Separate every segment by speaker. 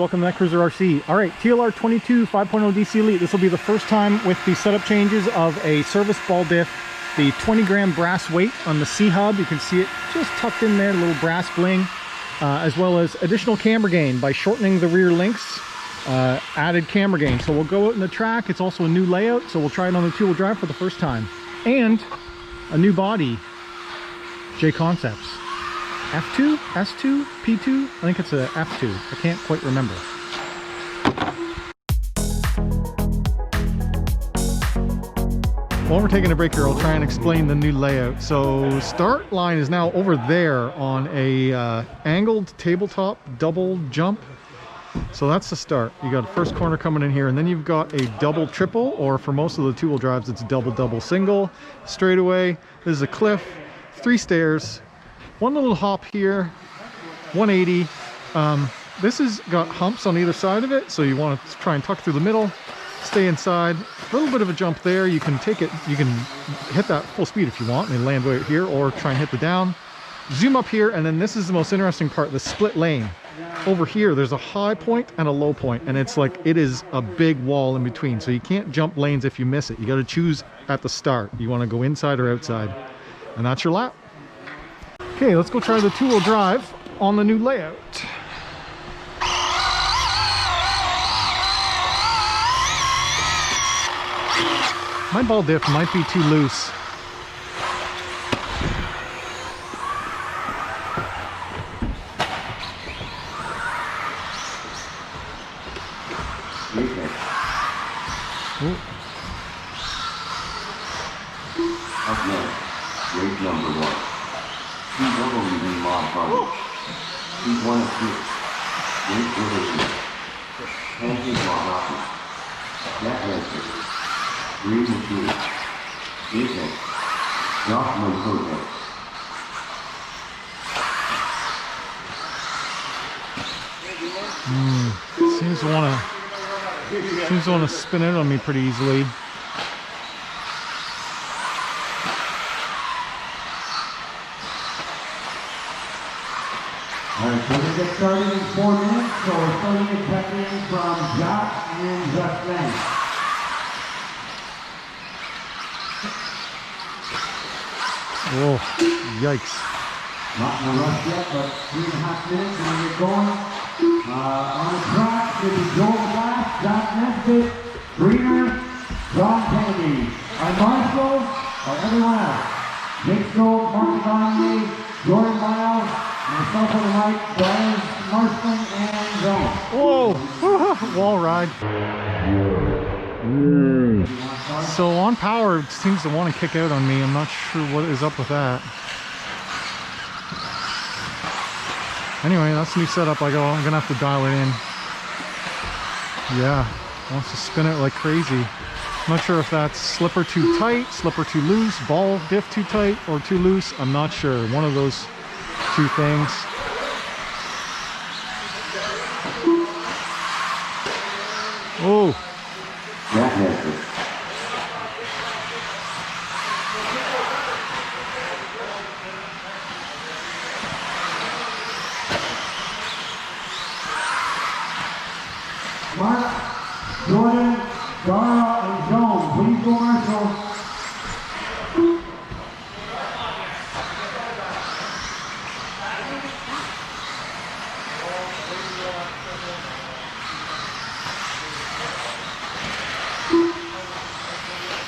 Speaker 1: Welcome to Netcruzer RC. All right, TLR 22 5.0 DC Elite. This will be the first time with the setup changes of a service ball diff. The 20-gram brass weight on the C-hub. You can see it just tucked in there, a little brass bling, as well as additional camber gain by shortening the rear links. Added camber gain. So we'll go out in the track. It's also a new layout, so we'll try it on the two-wheel drive for the first time. And a new body, J Concepts. F2? S2? P2? I think it's a F2. I can't quite remember. While we're taking a break here, I'll try and explain the new layout. So start line is now over there on a angled tabletop double jump. So that's the start. You got a first corner coming in here, and then you've got a double triple, or for most of the two-wheel drives, it's double single. Straightaway, this is a cliff, 3 stairs, one little hop here, 180. This has got humps on either side of it, so you want to try and tuck through the middle, stay inside. A little bit of a jump there. You can take it, you can hit that full speed if you want and land right here, or try and hit the down. Zoom up here, and then this is the most interesting part, the split lane. Over here, there's a high point and a low point, and it's like it is a big wall in between, so you can't jump lanes if you miss it. You got to choose at the start. You want to go inside or outside, and that's your lap. Okay, let's go try the two-wheel drive on the new layout. My ball diff might be too loose.
Speaker 2: Up next, race number 1. He's overly in mob coverage. He's 1 of 2. Race division. Pancake mob hockey. Net Rancher. Green machine. Defense. Joshua Protect.
Speaker 1: Seems to want to spin out on me pretty easily.
Speaker 3: Alright, so we get started in 4 minutes, so we're starting to check in from Josh and Justin.
Speaker 1: Whoa, yikes.
Speaker 3: Not in a rush yet, but 3.5 minutes and we get going. On the track, this is Joel Glass, Josh Nesbitt, Greener, John Kennedy. Our Marshall, or everyone else. Jake Gold, Mark Gagne, Jordan Miles, myself on the right, Brian Marston, and Jones.
Speaker 1: Whoa, wall ride. So on power, it seems to want to kick out on me. I'm not sure what is up with that. Anyway, that's the new setup. I'm gonna have to dial it in. Yeah, wants to spin it like crazy. I'm not sure if that's slipper too tight, slipper too loose, ball diff too tight or too loose. I'm not sure. One of those two things. Oh.
Speaker 3: Mark, Jordan, Dara, and Jones, please go Marshall.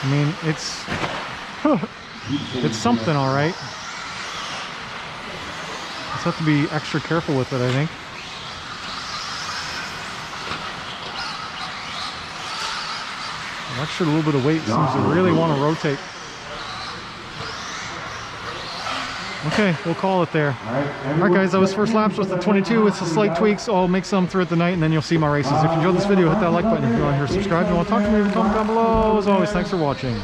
Speaker 1: I mean, it's something, all right. Just have to be extra careful with it, I think. Extra little bit of weight seems to really want to rotate. Okay, we'll call it there. All right, guys, that was first laps with the 22 with some slight tweaks. I'll make some throughout the night, and then you'll see my races. If you enjoyed this video, hit that like button. If you want to hear, subscribe. If you want to talk to me, leave a comment down below. As always, thanks for watching.